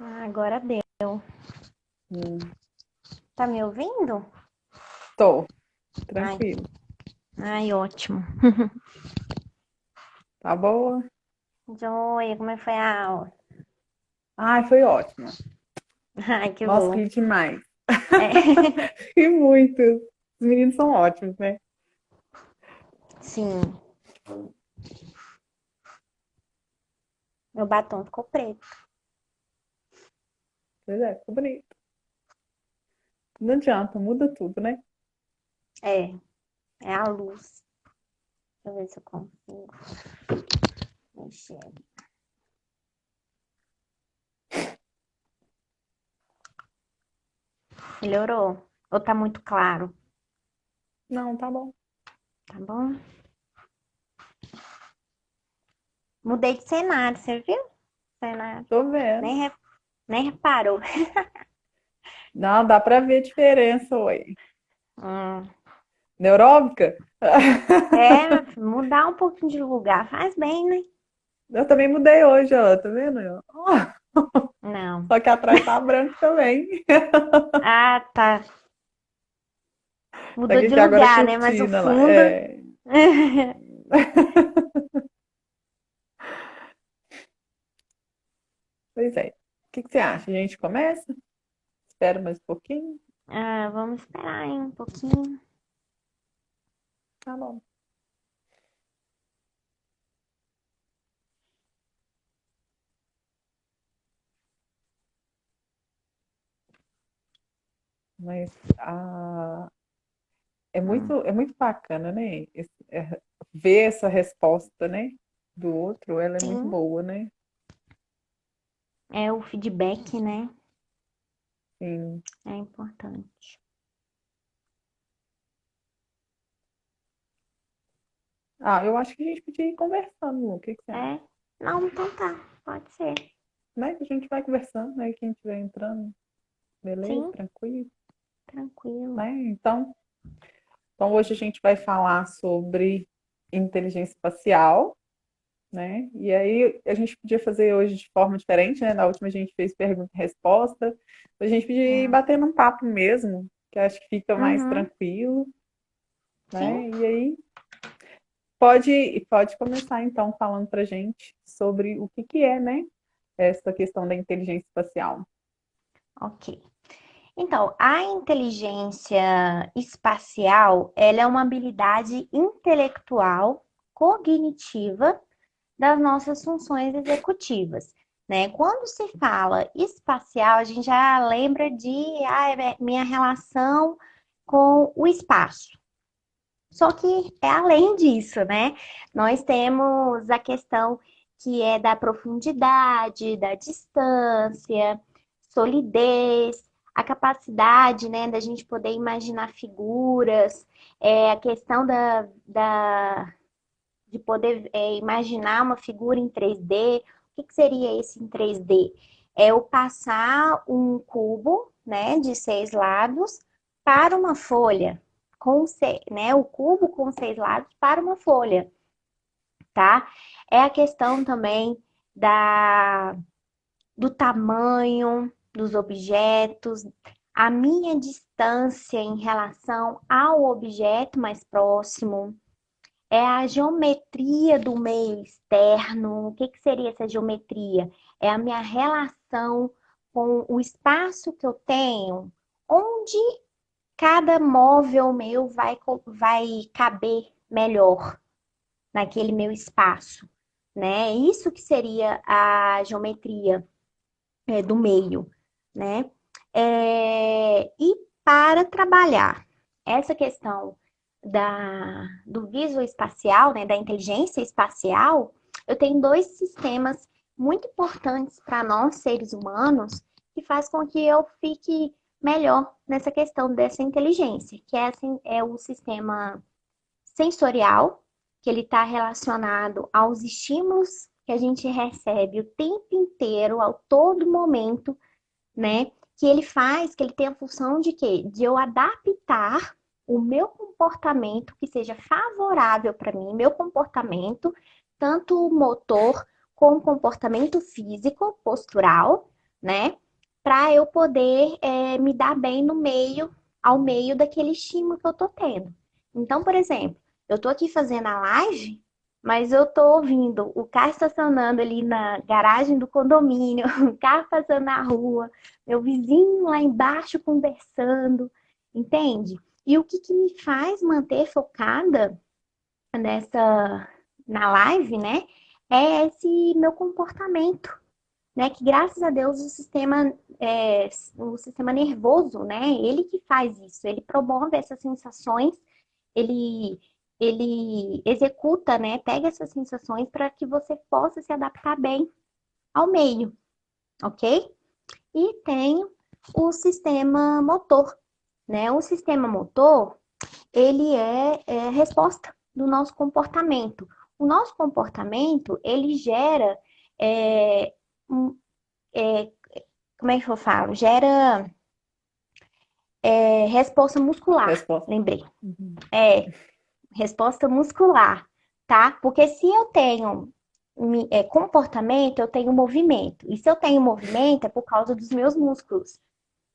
Agora deu. Hum, Tá me ouvindo? Tô, Ai, tranquilo. ai, ótimo. Tá boa? Joia, como é que foi a aula? Ai, foi ótimo. Ai, que Nossa, bom. ri demais. É. Ri muito. Os meninos são ótimos, né? Sim, meu batom ficou preto. Pois é, ficou bonito. Não adianta, muda tudo, né? É, é a luz. Deixa eu ver se eu consigo mexer. Melhorou? Ou tá muito claro? Não, tá bom. Tá bom? Mudei de cenário, você viu? Cenário. Tô vendo. Nem, nem reparou. Não, dá pra ver a diferença, oi. Hum. Neuróbica? É, meu filho, mudar um pouquinho de lugar faz bem, né? Eu também mudei hoje, ó. Tá vendo? Ó, Não. só que atrás tá branco também. Ah, tá. Tá Mudou de aqui agora a lugar, né? Mas o cortina lá. fundo. É. Pois é. O que que você acha? A gente começa? Espera mais um pouquinho? Ah, vamos esperar aí um pouquinho. Tá bom. Mas Hum, é muito bacana, né? Ver essa resposta, né? Do outro, ela é muito sim, boa, né? é o feedback, né? Sim. É importante. Ah, eu acho que a gente podia ir conversando, Lu. O que que você acha? É? Não, então tá. Pode ser. Né? A gente vai conversando, né? Quem estiver entrando, beleza, Sim, tranquilo, tranquilo. né? Então hoje a gente vai falar sobre inteligência espacial, né? E aí a gente podia fazer hoje de forma diferente, né? Na última a gente fez pergunta e resposta. A gente podia ir É. batendo um papo mesmo, que acho que fica mais Uhum, tranquilo, sim, né? E aí pode começar então falando para gente sobre o que que é, né? Essa questão da inteligência espacial. ok. Então, a inteligência espacial, ela é uma habilidade intelectual, cognitiva das nossas funções executivas, né? Quando se fala espacial, a gente já lembra de minha relação com o espaço. Só que é além disso, né? Nós temos a questão que é da profundidade, da distância, solidez, a capacidade, né, da gente poder imaginar figuras, a questão de poder imaginar uma figura em 3D. O que que seria esse em 3D? É eu passar um cubo, né, de 6 lados para uma folha, né, o cubo com 6 lados para uma folha, tá? É a questão também da, do tamanho dos objetos, a minha distância em relação ao objeto mais próximo, é a geometria do meio externo. O que que seria essa geometria? É a minha relação com o espaço que eu tenho, onde cada móvel meu vai caber melhor naquele meu espaço, né? Isso que seria a geometria do meio, né? E para trabalhar essa questão do visoespacial, né, da inteligência espacial, eu tenho dois sistemas muito importantes para nós, seres humanos, que faz com que eu fique melhor nessa questão dessa inteligência, que é, assim, é o sistema sensorial, que ele está relacionado aos estímulos que a gente recebe o tempo inteiro, ao todo momento, né? Que ele faz, que ele tem a função de quê? De eu adaptar o meu comportamento que seja favorável para mim, meu comportamento, tanto motor como comportamento físico, postural, né? Para eu poder me dar bem no meio, ao meio daquele estímulo que eu tô tendo. Então, por exemplo, eu tô aqui fazendo a live, mas eu tô ouvindo o carro estacionando ali na garagem do condomínio, o carro passando na rua, meu vizinho lá embaixo conversando, entende? E o que que me faz manter focada nessa na live, né? É esse meu comportamento, né? Que graças a Deus o sistema nervoso, né? Ele que faz isso, ele promove essas sensações, ele, ele executa, né? Pega essas sensações para que você possa se adaptar bem ao meio, ok? E tem o sistema motor, né? O sistema motor, ele é a resposta do nosso comportamento. O nosso comportamento, ele gera é, um, é, como é que eu falo? Gera resposta muscular, Resposta. lembrei. Uhum. É, resposta muscular, tá? Porque se eu tenho comportamento, eu tenho movimento. E se eu tenho movimento, é por causa dos meus músculos,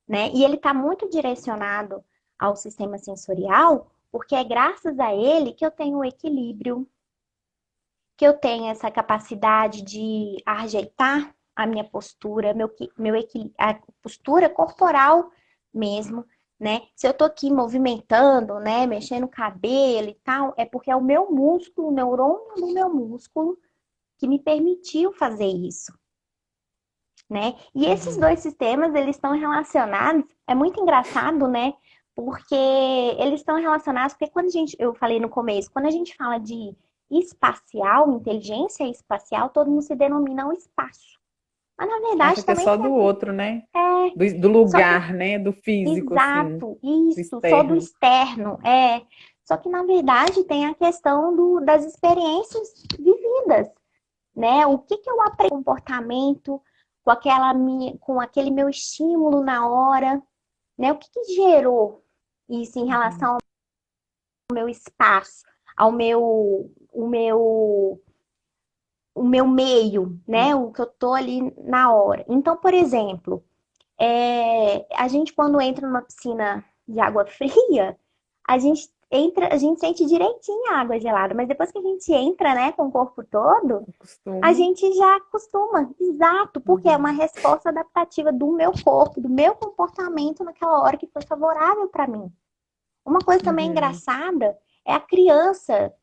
né? E ele está muito direcionado ao sistema sensorial, porque é graças a ele que eu tenho o equilíbrio, que eu tenho essa capacidade de ajeitar a minha postura, a postura corporal mesmo, né? Se eu tô aqui movimentando, né, mexendo o cabelo e tal, é porque é o meu músculo, o neurônio do meu músculo que me permitiu fazer isso, né? E esses Uhum. dois sistemas, eles estão relacionados, é muito engraçado, né? Porque eles estão relacionados, porque eu falei no começo, quando a gente fala de espacial, inteligência espacial, todo mundo se denomina o espaço. Mas na Acha verdade que é também só do outro, né? é, Do só que, lugar, né? Do físico, assim, exato, do isso, só do externo. externo, é. Só que na verdade tem a questão das experiências vividas, né? O que que eu aprendi comportamento com aquele meu estímulo na hora, né? O que que gerou isso em Uhum. relação ao meu espaço, ao o meu meio, né? O que eu tô ali na hora. Então, por exemplo, a gente quando entra numa piscina de água fria, a gente sente direitinho a água gelada, mas depois que a gente entra, né, com o corpo todo, a Costumo. gente já acostuma, exato, porque é uma Uhum. resposta adaptativa do meu corpo, do meu comportamento naquela hora que foi favorável para mim. Uma coisa também Uhum. engraçada é a criança,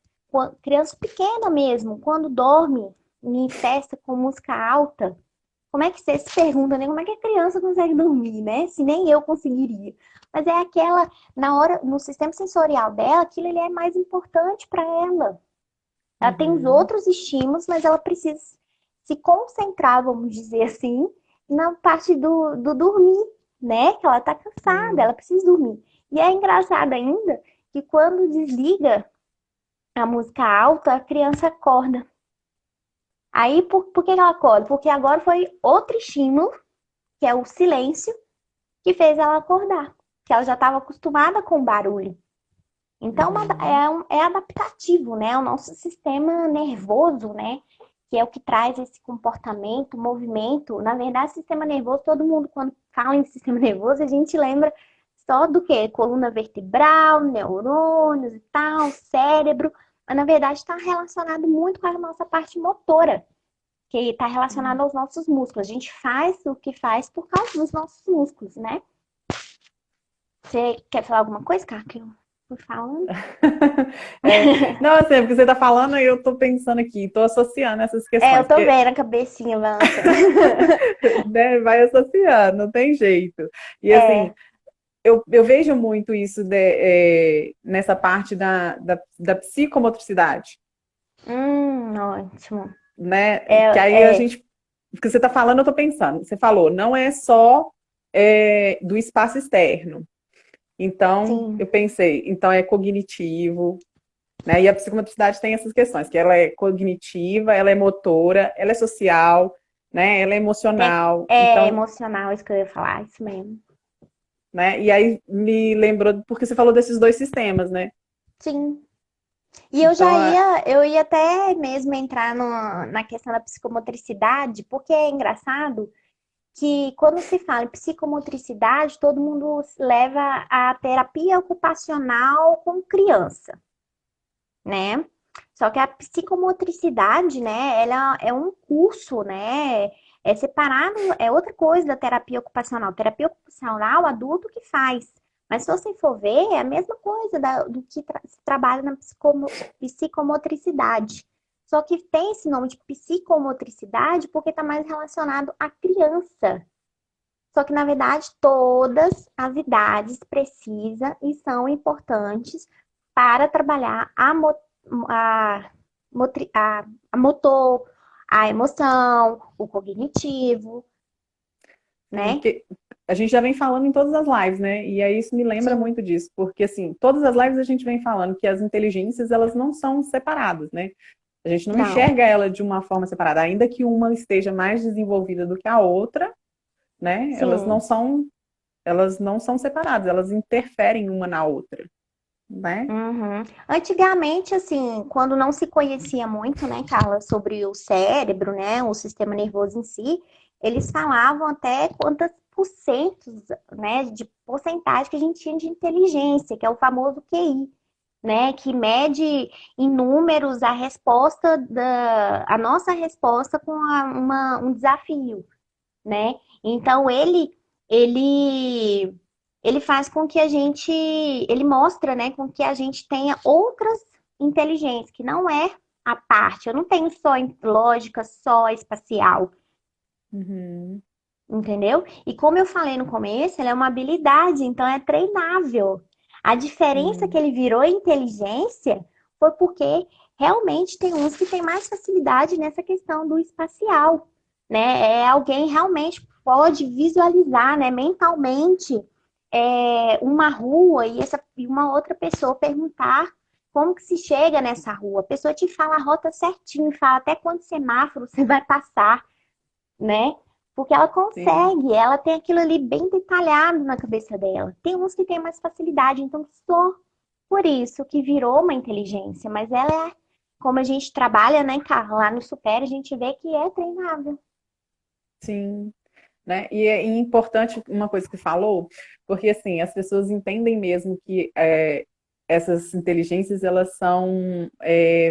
criança pequena mesmo, quando dorme em festa com música alta. Como é que você se pergunta, né? Como é que a criança consegue dormir, né? Se nem eu conseguiria. Mas é aquela, na hora, no sistema sensorial dela, aquilo ele é mais importante para ela. Ela tem os Uhum. outros estímulos, mas ela precisa se concentrar, vamos dizer assim, na parte do dormir, né? Que ela tá cansada, Sim. ela precisa dormir. E é engraçado ainda que quando desliga a música alta, a criança acorda. Aí, por que ela acorda? Porque agora foi outro estímulo, que é o silêncio, que fez ela acordar. Que ela já estava acostumada com o barulho. Então, Uhum. é adaptativo, né? O nosso sistema nervoso, né? Que é o que traz esse comportamento, movimento. Na verdade, sistema nervoso, todo mundo, quando fala em sistema nervoso, a gente lembra só do quê? Coluna vertebral, neurônios e tal, cérebro. Mas, na verdade, está relacionado muito com a nossa parte motora, que está relacionado aos nossos músculos. A gente faz o que faz por causa dos nossos músculos, né? Você quer falar alguma coisa, Cá, que eu fui falando? Não, assim, porque você está falando e eu estou pensando aqui, estou associando essas Eu questões, tô porque vendo a cabecinha balançando. né, vai associando, não tem jeito. E assim, É, eu vejo muito isso nessa parte da psicomotricidade, ótimo. né? Que aí a É, gente, o que você está falando, eu estou pensando. Você falou, não é só do espaço externo. Então, eu sim. pensei, então é cognitivo, né? E a psicomotricidade tem essas questões, que ela é cognitiva, ela é motora, ela é social, né? Ela é emocional. É Então, emocional, isso que eu ia falar, isso mesmo. né? E aí me lembrou, porque você falou desses dois sistemas, né? Sim. E Então, eu ia até mesmo entrar na questão da psicomotricidade, porque é engraçado que quando se fala em psicomotricidade, todo mundo leva a terapia ocupacional com criança, né? Só que a psicomotricidade, né, ela é um curso, né? É separado, é outra coisa da terapia ocupacional. Terapia ocupacional, adulto que faz. Mas se você for ver, é a mesma coisa do que se trabalha na psicomotricidade. Só que tem esse nome de psicomotricidade porque está mais relacionado à criança. Só que, na verdade, todas as idades precisam e são importantes para trabalhar a, a motor, a emoção, o cognitivo, Sim, né? porque a gente já vem falando em todas as lives, né? E aí isso me lembra Sim, muito disso, porque assim, todas as lives a gente vem falando que as inteligências, elas não são separadas, né? A gente não não, enxerga ela de uma forma separada, ainda que uma esteja mais desenvolvida do que a outra, né? sim. Elas não são separadas, elas interferem uma na outra, né? Uhum. Antigamente, assim, quando não se conhecia muito, né, Carla, sobre o cérebro, né, o sistema nervoso em si, eles falavam até quantos porcentos, né, de porcentagem que a gente tinha de inteligência, que é o famoso QI, né, que mede em números a resposta a nossa resposta com um desafio, né? Então ele ele faz com que ele mostra, né, com que a gente tenha outras inteligências, que não é a parte. Eu não tenho só lógica, só espacial, Uhum, entendeu? E como eu falei no começo, ela é uma habilidade, então é treinável. A diferença que sim. ele virou inteligência foi porque realmente tem uns que têm mais facilidade nessa questão do espacial, né? É alguém realmente pode visualizar, né, mentalmente uma rua e uma outra pessoa perguntar como que se chega nessa rua. A pessoa te fala a rota certinho, fala até quantos semáforos você vai passar, né? Porque ela Sim. consegue, ela tem aquilo ali bem detalhado na cabeça dela. Tem uns que têm mais facilidade, então só por isso que virou uma inteligência, mas ela é, como a gente trabalha, né, Carla, lá no Super, a gente vê que é treinável. Sim, né? E é importante uma coisa que falou, porque assim, as pessoas entendem mesmo que essas inteligências elas são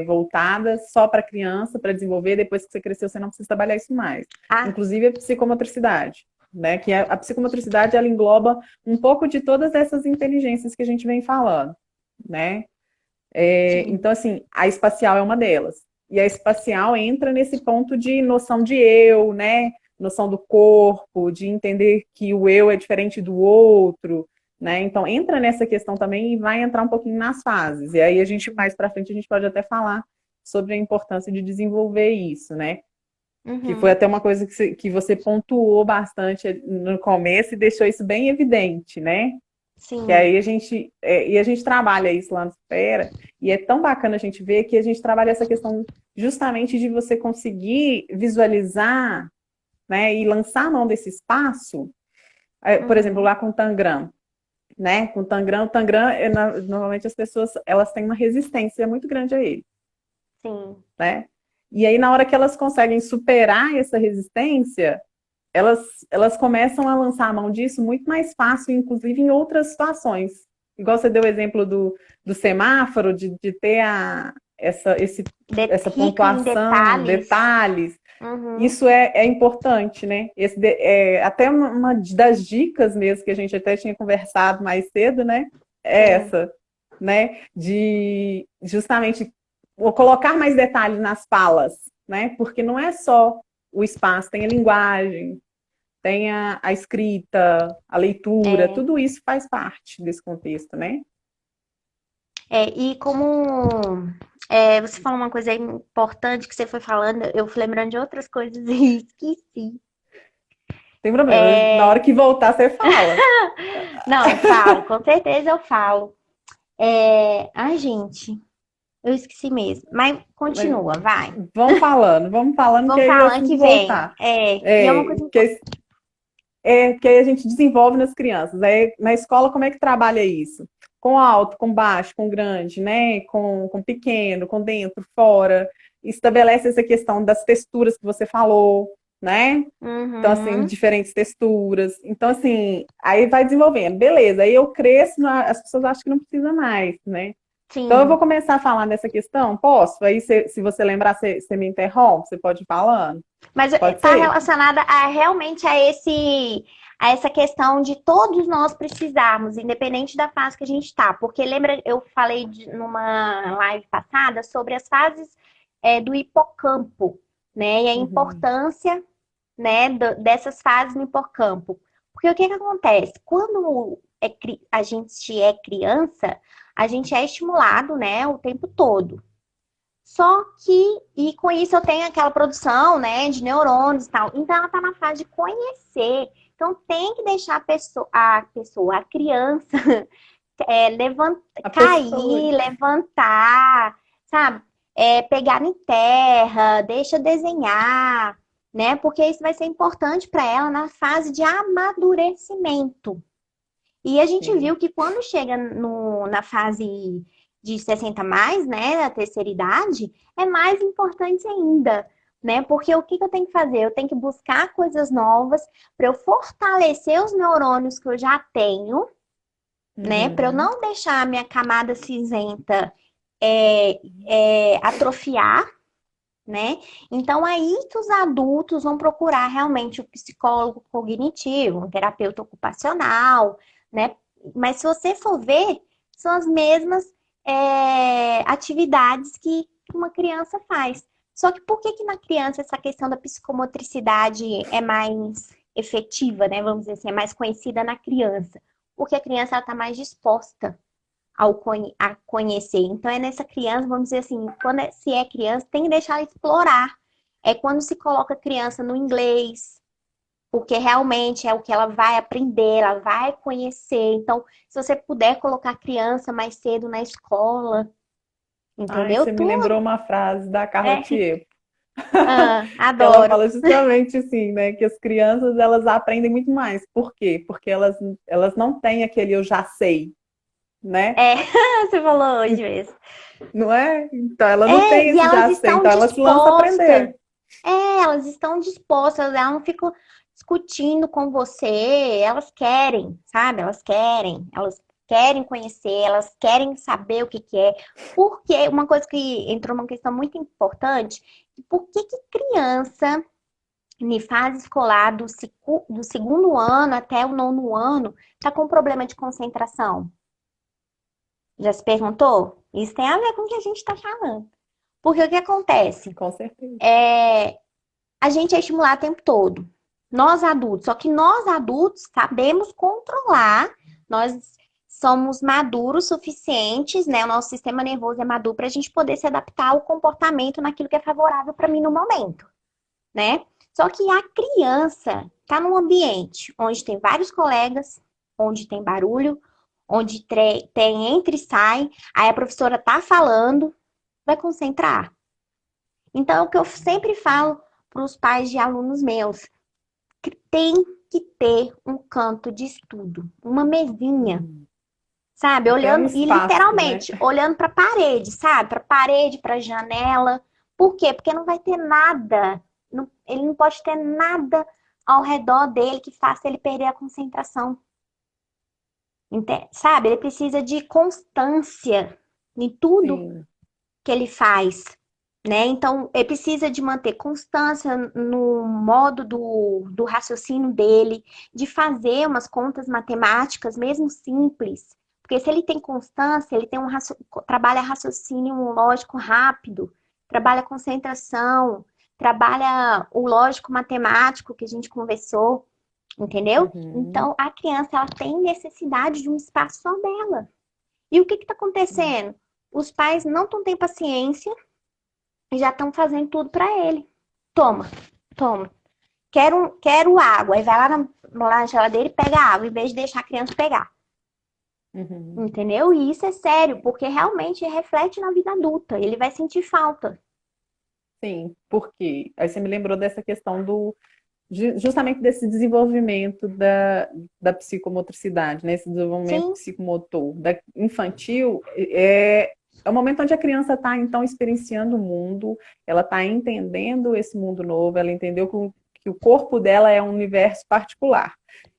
voltadas só para criança, para desenvolver, depois que você cresceu, você não precisa trabalhar isso mais. Ah, Inclusive a psicomotricidade, né? Que a psicomotricidade ela engloba um pouco de todas essas inteligências que a gente vem falando, né? sim. Então, assim, a espacial é uma delas. E a espacial entra nesse ponto de noção de eu, né? Noção do corpo, de entender que o eu é diferente do outro, né? Então, entra nessa questão também e vai entrar um pouquinho nas fases. E aí, a gente, mais para frente, a gente pode até falar sobre a importância de desenvolver isso, né? Que foi Uhum, até uma coisa que você pontuou bastante no começo e deixou isso bem evidente, né? Que sim. aí e a gente trabalha isso lá no Supera, e é tão bacana a gente ver que a gente trabalha essa questão justamente de você conseguir visualizar, né, e lançar a mão desse espaço, por exemplo, Uhum, lá com o Tangram, né, com o Tangram, normalmente as pessoas, elas têm uma resistência muito grande a ele, sim. né, e aí na hora que elas conseguem superar essa resistência, elas, elas começam a lançar a mão disso muito mais fácil, inclusive em outras situações. Igual você deu o exemplo do semáforo, de ter essa Rica em pontuação, detalhes. detalhes. Uhum, Isso é importante, né? Até uma das dicas mesmo que a gente até tinha conversado mais cedo, né? É sim. essa, né? De justamente colocar mais detalhes nas falas, né? Porque não é só o espaço, tem a linguagem, tem a escrita, a leitura, É. tudo isso faz parte desse contexto, né? E como você falou uma coisa importante que você foi falando, eu fui lembrando de outras coisas e esqueci. Tem problema, na hora É, que voltar você fala. não, eu falo, com certeza eu falo. Ai, gente, eu esqueci mesmo. Mas Mas continua, vai. vamos falando que Vamos aí falando assim que que vem. voltar. E é uma coisa importante. Que aí a gente desenvolve nas crianças. Aí, na escola, como é que trabalha isso? Com alto, com baixo, com grande, né? Com pequeno, com dentro, fora. Estabelece essa questão das texturas que você falou, né? Então, assim, Uhum. diferentes texturas. Então, assim, aí vai desenvolvendo. Beleza, aí eu cresço, as pessoas acham que não precisa mais, né? Então, eu vou Sim. começar a falar dessa questão? Posso? Aí, se você lembrar, você me interrompe, você pode ir falando. Mas Pode está ser? relacionada a realmente a essa questão de todos nós precisarmos, independente da fase que a gente está. Porque lembra, eu falei numa live passada sobre as fases do hipocampo, né? E a Uhum. importância, né, dessas fases no hipocampo. Porque o que que acontece? Quando a gente é criança, a gente é estimulado, né, o tempo todo. Só que, e com isso eu tenho aquela produção, né, de neurônios e tal. Então ela tá na fase de conhecer. Então tem que deixar a criança, A pessoa. cair, levantar, sabe? Pegar em terra, deixa desenhar, né? Porque isso vai ser importante para ela na fase de amadurecimento. E a gente Sim. viu que quando chega na fase de 60 mais, né, a terceira idade, é mais importante ainda, né? Porque o que que eu tenho que fazer? Eu tenho que buscar coisas novas para eu fortalecer os neurônios que eu já tenho, né? Para eu Uhum. não deixar a minha camada cinzenta atrofiar, né? Então aí que os adultos vão procurar realmente o psicólogo cognitivo, um terapeuta ocupacional, né? Mas se você for ver, são as mesmas atividades que uma criança faz. Só que por que que na criança essa questão da psicomotricidade é mais efetiva, né? Vamos dizer assim, é mais conhecida na criança? Porque a criança está mais disposta a conhecer. Então, é nessa criança, vamos dizer assim, se é criança, tem que deixar ela explorar. É quando se coloca a criança no inglês, porque realmente é o que ela vai aprender, ela vai conhecer. Então, se você puder colocar a criança mais cedo na escola, Ai, entendeu? você me lembrou Tudo. uma frase da Carla É. Tiepo, que ela Adoro. fala justamente assim, né? Que as crianças, elas aprendem muito mais. Por quê? Porque elas não têm aquele eu já sei, né? É, você falou hoje mesmo. Não é? Então, ela não tem E esse elas já sei, estão então ela se lança a dispostas. aprender. Elas estão dispostas, elas não ficam discutindo com você, elas querem, sabe? Elas querem conhecer, elas querem saber o que que é. Porque uma coisa que entrou uma questão muito importante, por que que criança, em fase escolar do segundo ano até o nono ano, tá com problema de concentração? Já se perguntou? Isso tem a ver com o que a gente está falando. Porque o que acontece? Com certeza. É, a gente é estimulado o tempo todo. Nós adultos, só que nós adultos sabemos controlar, nós somos maduros suficientes, né? O nosso sistema nervoso é maduro para a gente poder se adaptar ao comportamento naquilo que é favorável para mim no momento, né? Só que a criança está num ambiente onde tem vários colegas, onde tem barulho, onde tem entra e sai, aí a professora tá falando, vai concentrar. Então, é o que eu sempre falo para os pais de alunos meus, que tem que ter um canto de estudo, uma mesinha, Uhum. sabe? Até um Olhando e espaço, né? literalmente olhando para a parede, sabe? Para a parede, para a janela. Por quê? Porque não vai ter nada, ele não pode ter nada ao redor dele que faça ele perder a concentração. Sabe? Ele precisa de constância em tudo Sim. que ele faz, né? Então, ele precisa de manter constância no modo do raciocínio dele, de fazer umas contas matemáticas, mesmo simples. Porque se ele tem constância, ele tem trabalha raciocínio lógico rápido, trabalha concentração, trabalha o lógico matemático que a gente conversou, entendeu? Uhum. Então, a criança, ela tem necessidade de um espaço só dela. E o que está acontecendo? Os pais não têm paciência e já estão fazendo tudo para ele. Toma, toma. Quero água. Aí vai lá na geladeira e pega água, em vez de deixar a criança pegar. Uhum. Entendeu? E isso é sério, porque realmente reflete na vida adulta. Ele vai sentir falta. Sim, porque aí você me lembrou dessa questão justamente desse desenvolvimento da psicomotricidade, né? Esse desenvolvimento Sim, psicomotor. Infantil é o momento onde a criança está, então, experienciando o mundo, ela está entendendo esse mundo novo, ela entendeu que o corpo dela é um universo particular.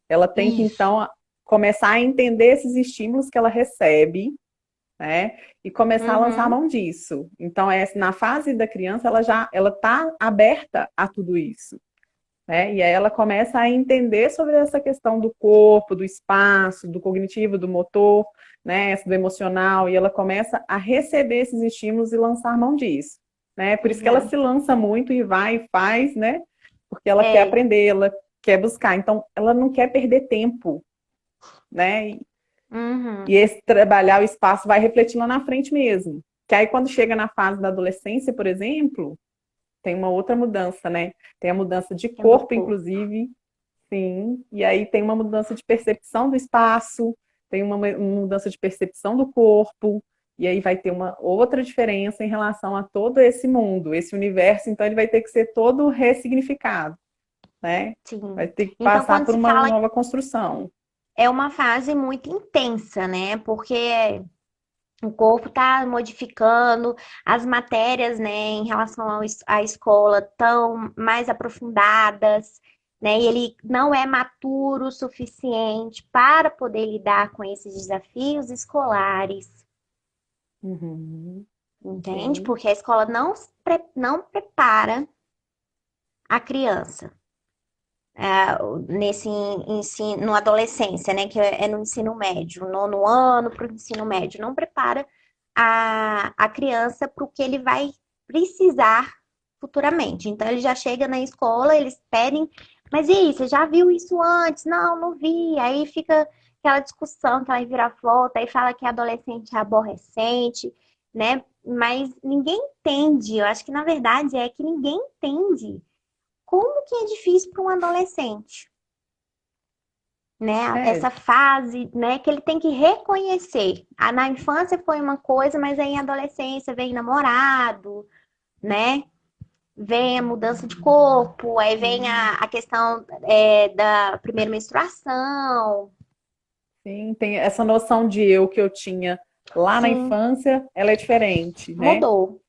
Ela tem que, Isso. então, começar a entender esses estímulos que ela recebe, né? E começar a lançar a Uhum. mão disso. Então, na fase da criança, ela está aberta a tudo isso. Né? E aí ela começa a entender sobre essa questão do corpo, do espaço, do cognitivo, do motor, né? Do emocional, e ela começa a receber esses estímulos e lançar mão disso. Né? Por isso que ela se Exato. lança muito e vai e faz, né? Porque ela quer É. aprender, ela quer buscar. Então, ela não quer perder tempo, né? E Uhum. esse trabalhar o espaço vai refletir lá na frente mesmo. Que aí, quando chega na fase da adolescência, por exemplo, tem uma outra mudança, né? Tem a mudança de Tem do corpo, corpo. inclusive, sim. E aí tem uma mudança de percepção do espaço, tem uma mudança de percepção do corpo, e aí vai ter uma outra diferença em relação a todo esse mundo, esse universo, então ele vai ter que ser todo ressignificado, né? Vai Sim. ter que Então, passar quando por se uma fala, nova construção. é uma fase muito intensa, né? Porque o corpo está modificando, as matérias, né, em relação à escola estão mais aprofundadas, né? E ele não é maturo o suficiente para poder lidar com esses desafios escolares, Uhum, entende? sim, Porque a escola não prepara a criança. Nesse ensino, no adolescência, né, que é no ensino médio, nono ano para o ensino médio, não prepara a criança para o que ele vai precisar futuramente. Então, ele já chega na escola, eles pedem, mas e aí, você já viu isso antes? Não, não vi. Aí fica aquela discussão, aquela reviravolta, aí fala que adolescente é aborrecente, né? Mas ninguém entende. Eu acho que, na verdade, é que ninguém entende como que é difícil para um adolescente, né? é, Essa fase, né, que ele tem que reconhecer. Na infância foi uma coisa, mas aí em adolescência vem namorado, né? Vem a mudança de corpo, aí vem a questão da primeira menstruação. sim, tem essa noção de eu que eu tinha lá na Sim, infância, ela é diferente, né? mudou.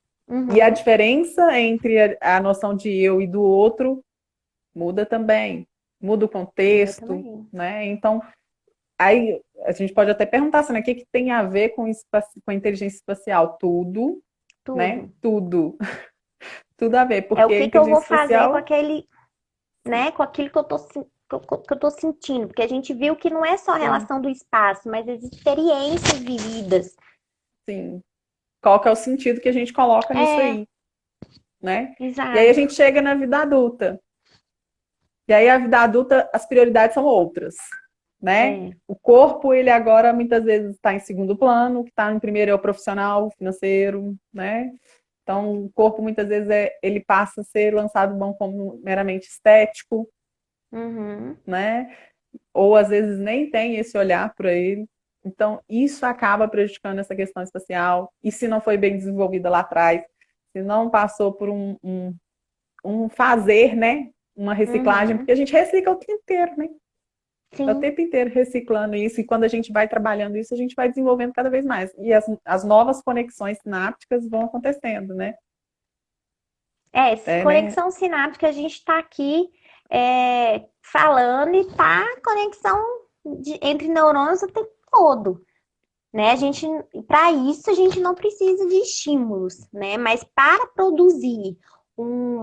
E a Uhum, diferença entre a noção de eu e do outro muda também, muda o muda contexto, também. né? Então, aí a gente pode até perguntar assim, né, o que que tem a ver com a inteligência espacial? Tudo, né? Tudo. Tudo, tudo a ver, É o porque a que que eu vou inteligência fazer com espacial, aquele, né, com aquilo que eu tô, que eu tô sentindo, porque a gente viu que não é só a sim, relação do espaço, mas as experiências vividas. sim. Qual que é o sentido que a gente coloca nisso É, aí, né? E aí a exato. gente chega na vida adulta. E aí a vida adulta, as prioridades são outras, né? É, O corpo, ele agora muitas vezes está em segundo plano, o que está em primeiro é o profissional, o financeiro, né? Então, o corpo muitas vezes ele passa a ser lançado bom como meramente estético, uhum, né? Ou às vezes nem tem esse olhar para ele. Então, isso acaba prejudicando essa questão espacial. E se não foi bem desenvolvida lá atrás, se não passou por um fazer, né? Uma reciclagem, uhum. porque a gente recicla o tempo inteiro, né? É o Sim. tempo inteiro reciclando isso, e quando a gente vai trabalhando isso, a gente vai desenvolvendo cada vez mais. E as novas conexões sinápticas vão acontecendo, né? É, né? Conexão sináptica, a gente está aqui falando e tá conexão entre neurônios o tempo todo. Né? Para isso, a gente não precisa de estímulos, né? Mas para produzir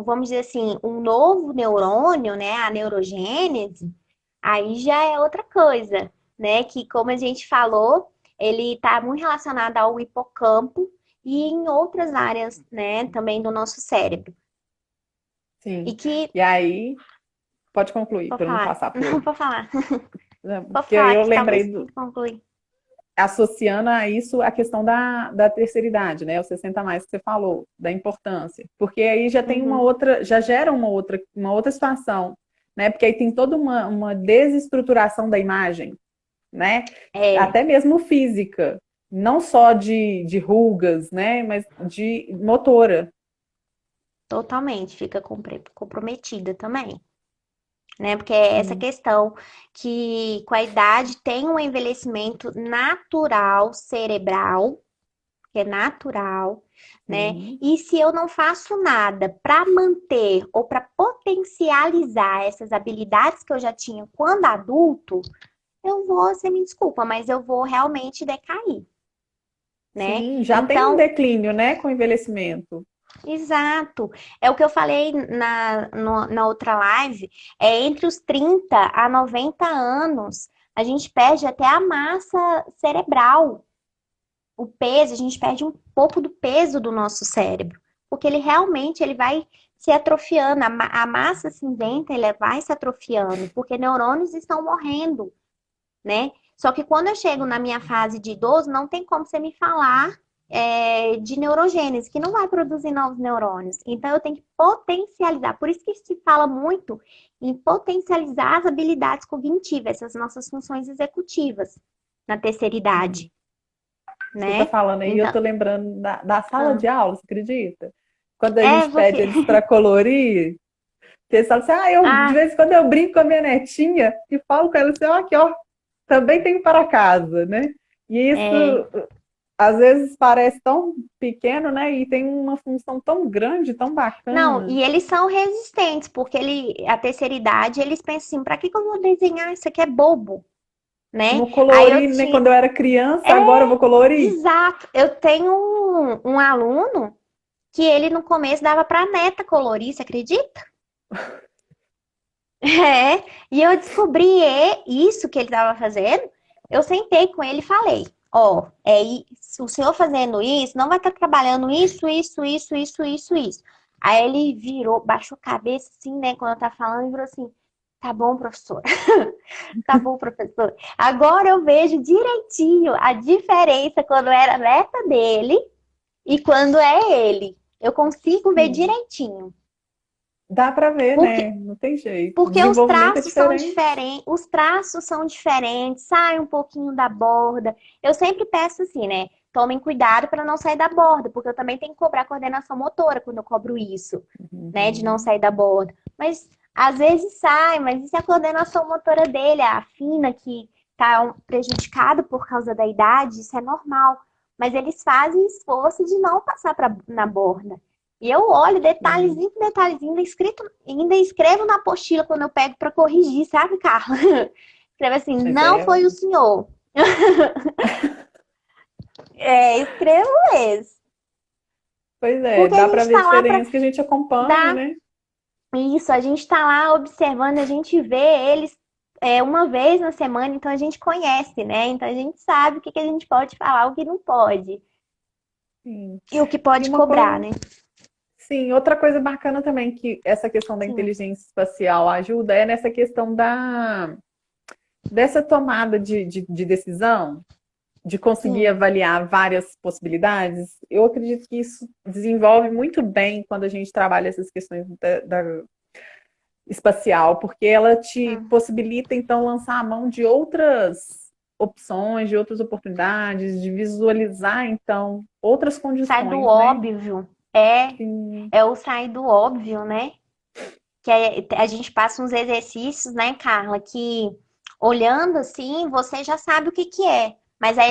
vamos dizer assim, um novo neurônio, né? A neurogênese, aí já é outra coisa, né? Que como a gente falou, ele está muito relacionado ao hipocampo e em outras áreas, né? Também do nosso cérebro. E Sim. que, E aí, pode concluir, vou para eu não falar, passar não por. vou falar, vou Porque falar eu que talvez lembrei concluir. associando a isso a questão da terceira idade, né? O 60 a mais que você falou, da importância. Porque aí já tem uma Uhum. outra, já gera uma outra situação, né? Porque aí tem toda uma desestruturação da imagem, né? É, Até mesmo física, não só de rugas, né? Mas de motora. totalmente, fica comprometida também. Né? Porque é essa Sim. questão que com a idade tem um envelhecimento natural cerebral, porque é natural, né? Sim. E se eu não faço nada para manter ou para potencializar essas habilidades que eu já tinha quando adulto, eu vou, você me desculpa, mas eu vou realmente decair, né? Sim, já tem um Então, declínio, né, com o envelhecimento. exato. É o que eu falei na outra live. É entre os 30 a 90 anos, a gente perde até a massa cerebral. O peso, a gente perde um pouco do peso do nosso cérebro. Porque ele realmente ele vai se atrofiando. A massa cinzenta ele vai se atrofiando. Porque neurônios estão morrendo, né? Só que quando eu chego na minha fase de idoso, não tem como você me falar de neurogênese, que não vai produzir novos neurônios. Então, eu tenho que potencializar. Por isso que se fala muito em potencializar as habilidades cognitivas, essas nossas funções executivas na terceira Sim. idade, Você está né? falando aí, eu Então, tô lembrando da sala ah, de aula, você acredita? Quando a é gente porque. pede eles para colorir, que eles falam assim, de Ah, vez em quando eu brinco com a minha netinha e falo com ela assim, ó, aqui, ó, também tem para casa, né? E isso, é. às vezes, parece tão pequeno, né? E tem uma função tão grande, tão Não, bacana. e eles são resistentes, porque a terceira idade, eles pensam assim, pra que que eu vou desenhar? Isso aqui é bobo, né? Não Aí eu colori, né? te, Quando eu era criança, agora eu É, vou colorir. exato. Eu tenho um aluno que ele no começo dava para neta colorir, você acredita? É, e eu descobri isso que ele estava fazendo. Eu sentei com ele e falei: Ó, o senhor fazendo isso, não vai estar trabalhando isso. Aí ele virou, baixou a cabeça assim, né, quando eu tava falando, e virou assim: Tá bom, professor. Tá bom, professor. Agora eu vejo direitinho a diferença quando era neta dele e quando é ele. Eu consigo ver Sim. direitinho. Dá para ver, Porque, né? Não tem jeito. O porque os desenvolvimento é traços são diferente. diferentes, os traços são diferentes, sai um pouquinho da borda. Eu sempre peço assim, né? Tomem cuidado para não sair da borda, porque eu também tenho que cobrar coordenação motora quando eu cobro isso, né? De não Uhum. sair da borda. Mas às vezes sai, mas isso é a coordenação motora dele, a fina que tá prejudicado por causa da idade, isso é normal. Mas eles fazem esforço de não passar na borda. E eu olho Sim. detalhezinho por detalhezinho, ainda escrevo na apostila quando eu pego para corrigir, sabe, Carla? Escreve assim, Mas não é, foi o senhor. É, escrevo mesmo. pois é, Porque a dá para gente ver a tá lá para diferença que a gente acompanha, dar né? isso, a gente tá lá observando, a gente vê eles uma vez na semana, então a gente conhece, né? Então a gente sabe o que que a gente pode falar, o que não pode. Sim. E o que E pode uma cobrar, coisa, né? sim, outra coisa bacana também que essa questão da Sim, inteligência espacial ajuda é nessa questão dessa tomada de decisão, de conseguir sim, avaliar várias possibilidades. Eu acredito que isso desenvolve muito bem quando a gente trabalha essas questões da espacial, porque ela te hum. possibilita, então, lançar a mão de outras opções, de outras oportunidades, de visualizar, então, outras Sai do condições, né? óbvio. É, Sim, é o sair do óbvio, né? A gente passa uns exercícios, né, Carla, que olhando assim, você já sabe o que que é. Mas aí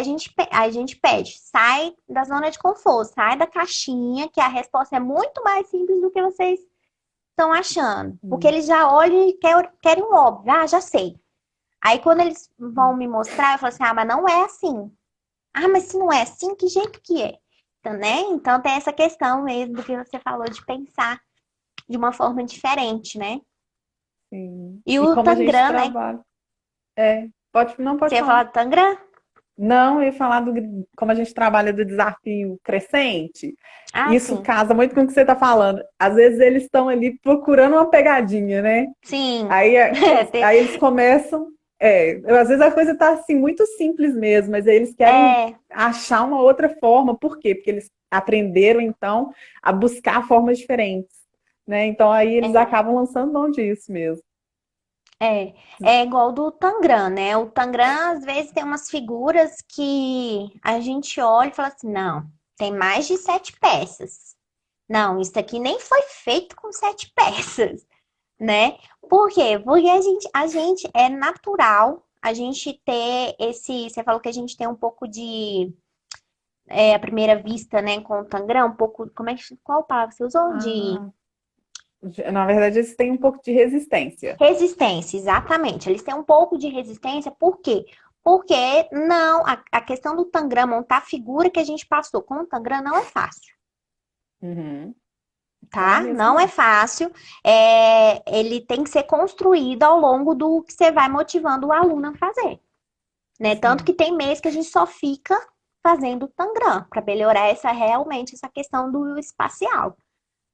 a gente pede, sai da zona de conforto, sai da caixinha, que a resposta é muito mais simples do que vocês estão achando. Porque sim, eles já olham e querem um óbvio, ah, já sei. Aí quando eles vão sim. me mostrar, eu falo assim, ah, mas não é assim. Ah, mas se não é assim, que jeito que é? Então, né? Então tem essa questão mesmo do que você falou de pensar de uma forma diferente, né? Sim. E E o como a gente Tangram, né? trabalha. Não pode Você ia falar. falar do Tangram? Não, eu ia falar como a gente trabalha do desafio crescente. Ah, Isso sim. casa muito com o que você está falando. Às vezes eles estão ali procurando uma pegadinha, né? Sim. Aí, aí eles começam. Às vezes a coisa está assim muito simples mesmo, mas aí eles querem É, achar uma outra forma. Por quê? Porque eles aprenderam então a buscar formas diferentes, né? Então aí eles é, acabam lançando mão disso mesmo. é igual do Tangram, né? O Tangram, às vezes, tem umas figuras que a gente olha e fala assim, não, tem mais de 7 peças. Não, isso aqui nem foi feito com 7 peças, né? Por quê? Porque a gente é natural a gente ter esse. Você falou que a gente tem um pouco de a primeira vista, né, com o Tangram, um pouco, qual palavra você usou? De Ah, na verdade, eles têm um pouco de resistência. resistência, exatamente. Eles têm um pouco de resistência, por quê? Porque não, a questão do Tangram, montar a figura que a gente passou com o Tangram não é fácil. Uhum. Não é Tá? mesmo, Não é não. fácil. Ele tem que ser construído ao longo do que você vai motivando o aluno a fazer, né? Tanto que Sim. tem mês que a gente só fica fazendo Tangram para melhorar realmente essa questão do espacial,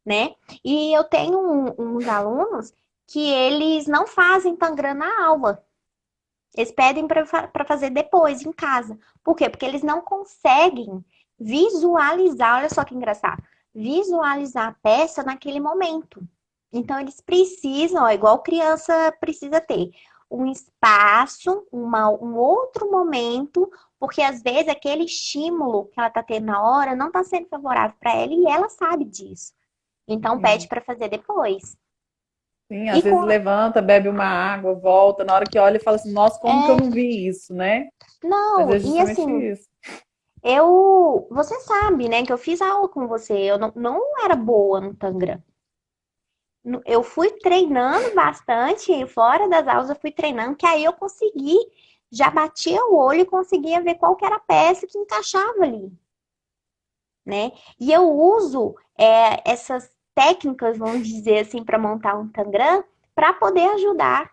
né? E eu tenho uns alunos que eles não fazem Tangram na aula. Eles pedem para fazer depois, em casa. Por quê? Porque eles não conseguem visualizar, olha só que engraçado, visualizar a peça naquele momento. Então, eles precisam, ó, igual criança precisa ter, um espaço, um outro momento, porque às vezes aquele estímulo que ela está tendo na hora não está sendo favorável para ela e ela sabe disso. Então, pede Sim. para fazer depois. Sim, às E vezes com, levanta, bebe uma água, volta, na hora que olha e fala assim, nossa, como que eu é, não vi isso, né? Mas não, é e justamente assim, isso. você sabe, né, que eu fiz aula com você, eu não era boa no Tangram. Eu fui treinando bastante, fora das aulas eu fui treinando, que aí eu consegui, já batia o olho e conseguia ver qual que era a peça que encaixava ali, né? E eu uso essas técnicas, vamos dizer assim, para montar um Tangram, para poder ajudar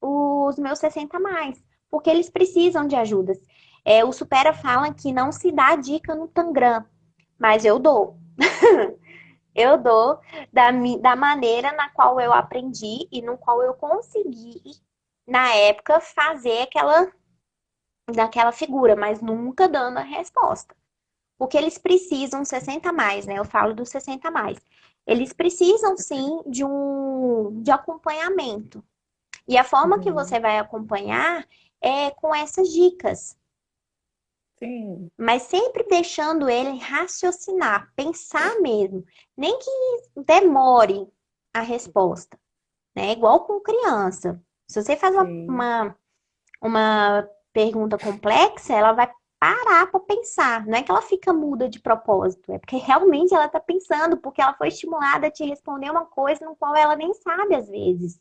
os meus 60 mais, porque eles precisam de ajudas. O Supera fala que não se dá dica no Tangram, mas eu dou. Eu dou da maneira na qual eu aprendi e no qual eu consegui, na época, fazer daquela figura, mas nunca dando a resposta. Porque eles precisam 60 mais, né? Eu falo dos 60 mais. Eles precisam sim de acompanhamento. E a forma que Uhum. você vai acompanhar é com essas dicas, Sim. mas sempre deixando ele raciocinar, pensar mesmo, nem que demore a resposta, né? Igual com criança. Se você faz Sim. uma pergunta complexa, ela vai parar para pensar. Não é que ela fica muda de propósito, é porque realmente ela está pensando, porque ela foi estimulada a te responder uma coisa no qual ela nem sabe às vezes,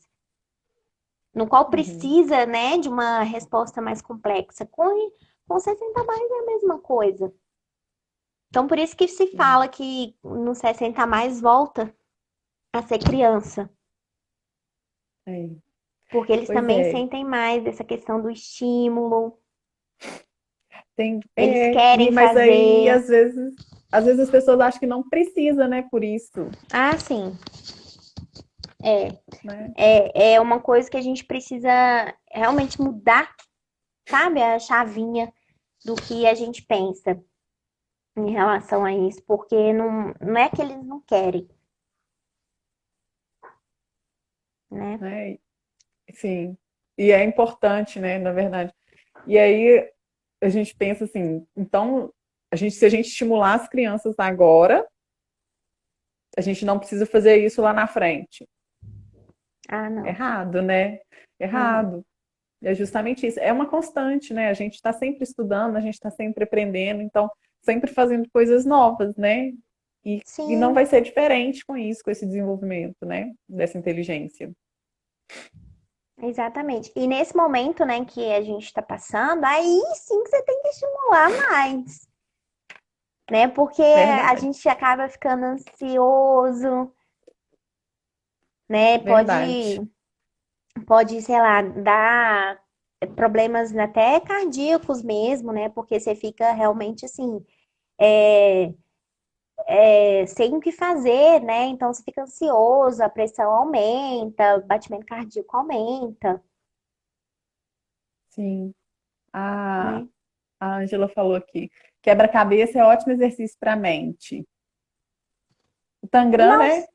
no qual Uhum. precisa, né, de uma resposta mais complexa. Com 60 mais é a mesma coisa. Então, por isso que se Sim. fala que no 60 mais volta a ser criança, É. porque eles Pois também é. sentem mais essa questão do estímulo, Tem, eles querem mas aí fazer. às vezes as pessoas acham que não precisa, né, por isso, Ah, sim, é. né? É uma coisa que a gente precisa realmente mudar, sabe? A chavinha do que a gente pensa em relação a isso, porque não é que eles não querem, né? Né? Sim. E é importante, né, na verdade. E aí a gente pensa assim, então se a gente estimular as crianças agora, a gente não precisa fazer isso lá na frente. Ah, não. Errado, né? Não. Errado. É justamente isso. É uma constante, né? A gente está sempre estudando, a gente está sempre aprendendo, então sempre fazendo coisas novas, né? E não Sim, vai ser diferente com isso, com esse desenvolvimento, né? Dessa inteligência. exatamente. E nesse momento, né, que a gente está passando, aí sim que você tem que estimular mais, né? Porque a Verdade, gente acaba ficando ansioso, né? verdade. Pode, sei lá, dar problemas até cardíacos mesmo, né? Porque você fica realmente assim, é, sem o que fazer, né? Então você fica ansioso, a pressão aumenta, o batimento cardíaco aumenta, Sim. A, né? a Angela falou aqui. Quebra-cabeça é ótimo exercício para a mente. O Tangram, Não, né?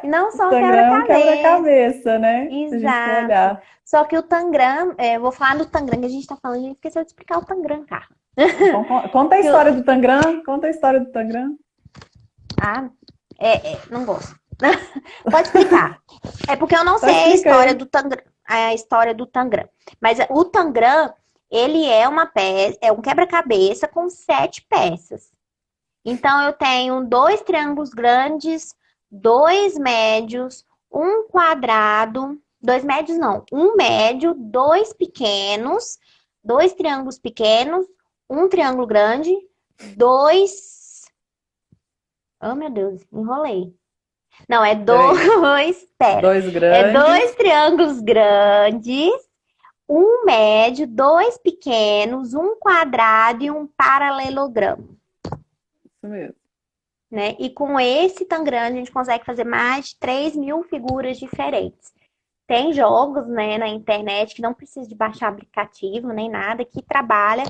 e não O só Tangram é um quebra-cabeça. quebra-cabeça, né? Se a gente for Exato. olhar. Só que o Tangram, eu vou falar do Tangram que a gente tá falando, a gente esqueceu de explicar o Tangram, cara. Então, conta a Que o- história do Tangram. Conta a história do Tangram. ah, não gosto. Pode explicar. É porque eu não Então sei explica aí. a história do Tangram. Mas o Tangram, ele é uma peça, é um quebra-cabeça com 7 peças. Então, eu tenho 2 triângulos grandes, 2 médios, um quadrado, 2 médios não, um médio, 2 pequenos, 2 triângulos pequenos, um triângulo grande, dois. Oh, meu Deus, enrolei. Não, é Peraí. dois. Pera. Dois É grandes. 2 triângulos grandes, um médio, 2 pequenos, um quadrado e um paralelogramo. Isso mesmo. Né? E com esse tão grande, a gente consegue fazer mais de 3.000 figuras diferentes. Tem jogos, né, na internet que não precisa de baixar aplicativo nem nada, que trabalha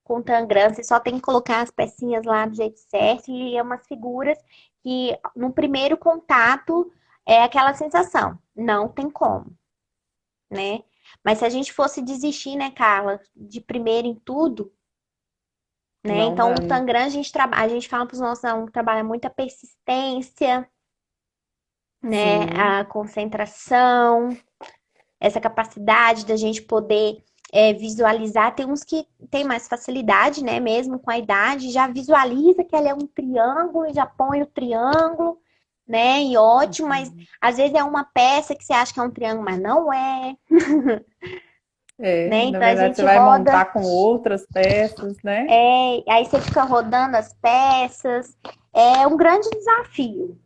com Tangram. Você só tem que colocar as pecinhas lá do jeito certo e é umas figuras que no primeiro contato é aquela sensação. Não tem como, né? Mas se a gente fosse desistir, né, Carla, de primeiro em tudo, né? Não Então, dá. o Tangram a gente fala para os nossos alunos que trabalha muita persistência, né? Sim. A concentração, essa capacidade da gente poder visualizar. Tem uns que tem mais facilidade, né? Mesmo com a idade, já visualiza que ele é um triângulo e já põe o triângulo, né? E ótimo, mas Uhum. às vezes é uma peça que você acha que é um triângulo, mas não é, É, né? na Então a verdade, você gente vai roda, montar com outras peças, né? aí você fica rodando as peças. É um grande desafio,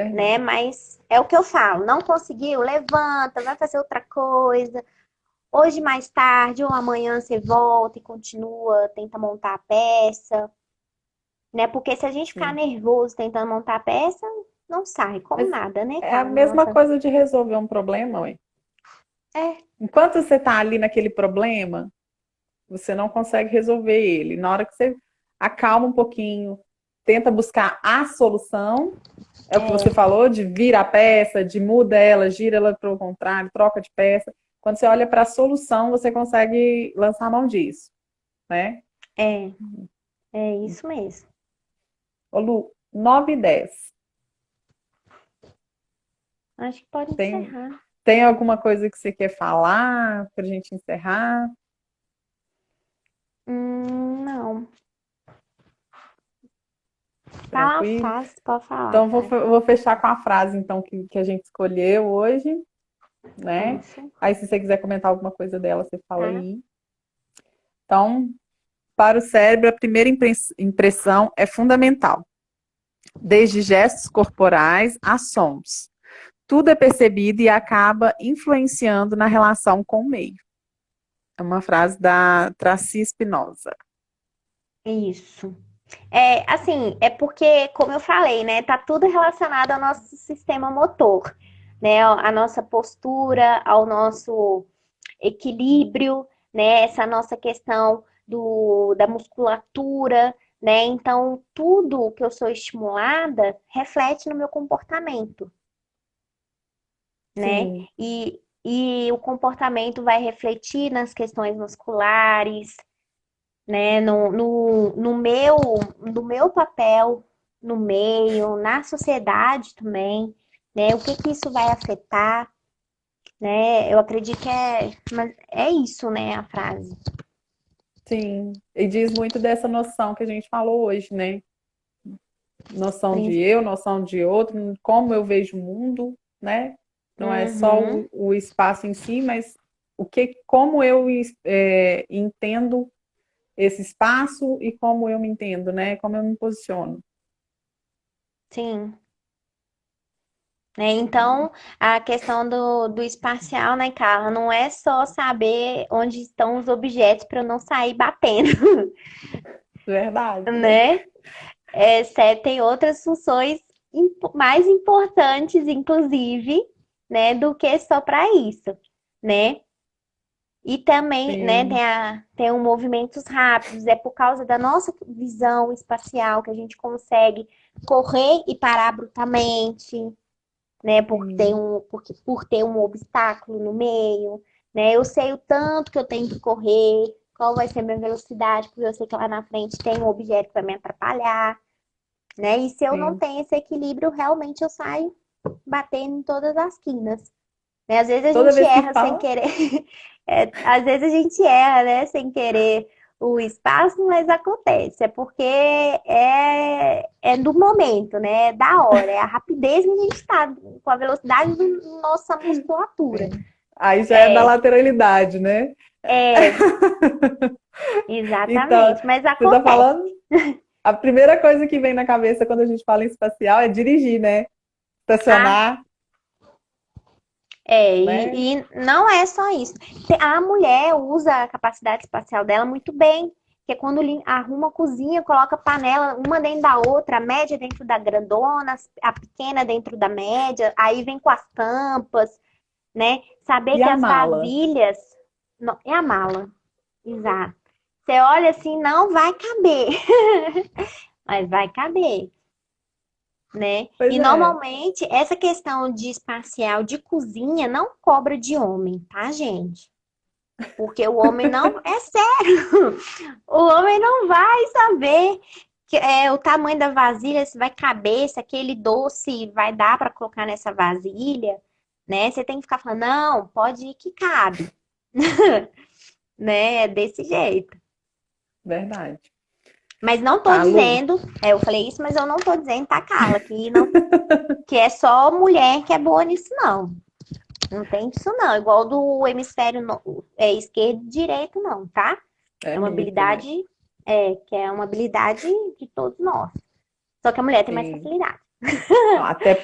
né? Verdade. Mas é o que eu falo, não conseguiu, levanta, vai fazer outra coisa. Hoje mais tarde ou amanhã você volta e continua, tenta montar a peça, né? Porque se a gente ficar Sim. nervoso tentando montar a peça, não sai como Mas nada, né, é a cara? Na mesma nossa. coisa de resolver um problema, ué. É, Enquanto você está ali naquele problema, você não consegue resolver ele. Na hora que você acalma um pouquinho, tenta buscar a solução, é o que você é, falou, de vira a peça, de muda ela, gira ela para o contrário, troca de peça. Quando você olha para a solução, você consegue lançar a mão disso, né? é, é isso mesmo. Ô Lu, 9 e 10. Acho que pode Tem, encerrar. tem alguma coisa que você quer falar para a gente encerrar? Não. Fala Tranquilo? fácil, pode falar, Então, cara. vou fechar com a frase então que a gente escolheu hoje, né? Isso, Aí, se você quiser comentar alguma coisa dela, você fala tá? aí. Então, para o cérebro, a primeira impressão é fundamental, desde gestos corporais a sons. Tudo é percebido e acaba influenciando na relação com o meio. É uma frase da Tracy Spinoza. Isso. É, assim, é porque, como eu falei, né, tá tudo relacionado ao nosso sistema motor, né, a nossa postura, ao nosso equilíbrio, né, essa nossa questão da musculatura, né, então tudo que eu sou estimulada reflete no meu comportamento, né, Sim, e o comportamento vai refletir nas questões musculares, né, no meu papel no meio, na sociedade também, né? O que que isso vai afetar, né? Eu acredito que mas é isso, né, a frase. sim. E diz muito dessa noção que a gente falou hoje, né? Noção de Prin- eu, noção de outro, como eu vejo o mundo, né? Não é só Uhum, o espaço em si, mas como eu entendo esse espaço e como eu me entendo, né? Como eu me posiciono. sim. Né? Então, a questão do espacial, né, Carla, não é só saber onde estão os objetos para eu não sair batendo, Verdade, né? né? Tem outras funções mais importantes, inclusive, né, do que só para isso, né? E também, né, Sim, tem um movimentos rápidos, é por causa da nossa visão espacial que a gente consegue correr e parar abruptamente, né, sim, por ter um obstáculo no meio, né? Eu sei o tanto que eu tenho que correr, qual vai ser a minha velocidade, porque eu sei que lá na frente tem um objeto que vai me atrapalhar, né? E se eu não sim. tenho esse equilíbrio, realmente eu saio batendo em todas as quinas, né? Às vezes a Toda gente vez que erra sem fala, querer, Às vezes a gente erra, né, sem querer o espaço, mas acontece. É porque é do momento, né? É da hora, é a rapidez que a gente está, com a velocidade da nossa musculatura. Sim. Aí já é da É, lateralidade, né? é, Então, exatamente, mas você está acontece. falando, a primeira coisa que vem na cabeça quando a gente fala em espacial é dirigir, né? Ah, Estacionar, né? e não é só isso. A mulher usa a capacidade espacial dela muito bem, que é quando arruma a cozinha, coloca a panela uma dentro da outra, a média dentro da grandona, a pequena dentro da média, aí vem com as tampas, né? Saber E que a as mala? vasilhas. Não, é a mala, exato. Você olha assim, não vai caber, mas vai caber, né? Pois E é. normalmente essa questão de espacial de cozinha não cobra de homem, tá, gente? Porque o homem não, é sério, o homem não vai saber o tamanho da vasilha, se vai caber, se aquele doce vai dar para colocar nessa vasilha, né? Você tem que ficar falando, não, pode ir que cabe, né? É desse jeito. Verdade. Mas não tô Tá, Lu. dizendo, eu falei isso, mas eu não tô dizendo, tá, Carla, que não, que é só mulher que é boa nisso, não. Não tem isso, não. Igual do hemisfério esquerdo e direito, não, tá? É É uma mito, né? habilidade, que é uma habilidade de todos nós. Só que a mulher tem mais Sim. facilidade. Não, até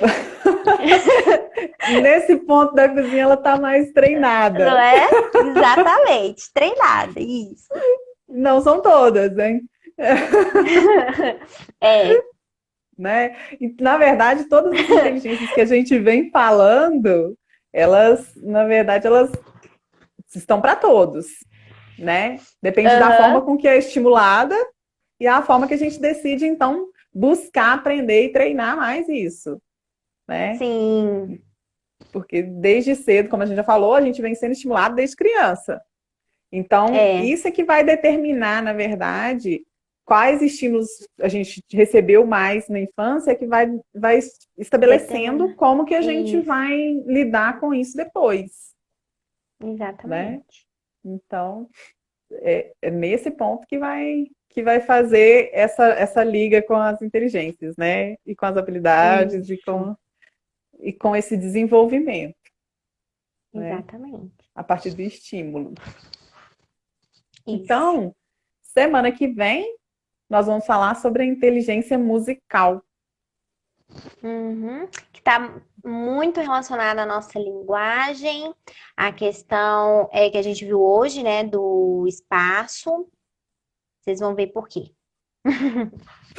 nesse ponto da cozinha ela tá mais Não treinada. é? Exatamente. Treinada, isso. Não são todas, hein? É, Né? E, na verdade, todas as inteligências que a gente vem falando, elas, na verdade, elas estão para todos, né? Depende da forma aham, com que é estimulada e a forma que a gente decide, então, buscar aprender e treinar mais isso, né? sim, Porque desde cedo, como a gente já falou, a gente vem sendo estimulado desde criança. Então, é, isso é que vai determinar, na verdade, quais estímulos a gente recebeu mais na infância, que vai estabelecendo determina. como que a gente Isso, vai lidar com isso depois, né? exatamente. Então, é nesse ponto que vai fazer essa liga com as inteligências, né? E com as habilidades Isso, e com esse desenvolvimento, né? exatamente. A partir do estímulo. Isso. Então, semana que vem, nós vamos falar sobre a inteligência musical. Uhum. Que está muito relacionada à nossa linguagem, a questão que a gente viu hoje, né, do espaço. Vocês vão ver por quê,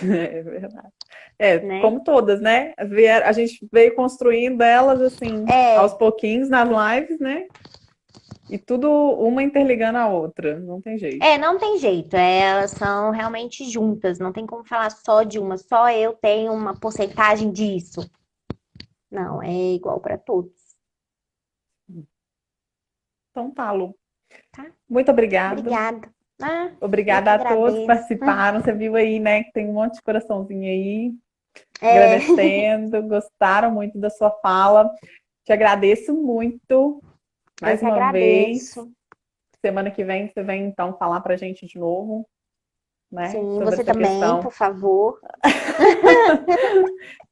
É verdade. É, né? como todas, né? A gente veio construindo elas assim, aos É, pouquinhos nas lives, né? E tudo uma interligando a outra, não tem jeito. não tem jeito, elas são realmente juntas, não tem como falar só de uma, só eu tenho uma porcentagem disso. Não, é igual para todos, Então tá, Lu. tá? Muito obrigada. Obrigada. Ah, eu que Obrigada a todos que agradeço. participaram. Você viu aí, né, que tem um monte de coraçãozinho aí, É, agradecendo, gostaram muito da sua fala. Te agradeço muito eu mais que uma vez. agradeço. Semana que vem você vem então falar pra gente de novo, né, Sim, sobre você essa também, questão, por favor.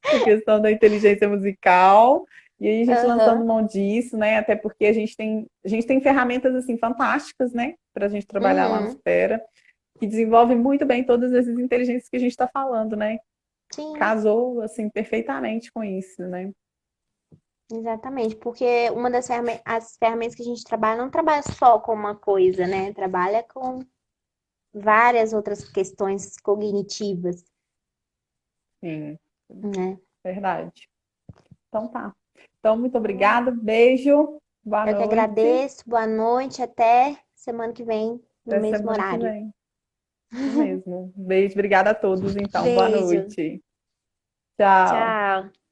essa questão da inteligência musical. E aí a gente lançando Aham. mão disso, né? Até porque a gente tem ferramentas assim fantásticas, né, para a gente trabalhar lá no Uhum. Supera, que desenvolvem muito bem todas essas inteligências que a gente está falando, né? Sim, Casou assim perfeitamente com isso, né? exatamente. Porque uma das as ferramentas que a gente trabalha não trabalha só com uma coisa, né? Trabalha com várias outras questões cognitivas, Sim, né? verdade. Então tá. Então, muito obrigada, beijo, boa Eu que noite, agradeço. Boa noite. Até semana que vem, no até mesmo semana que horário. vem. Isso mesmo. Beijo, obrigada a todos, então. Boa Beijo. noite. Tchau. Tchau.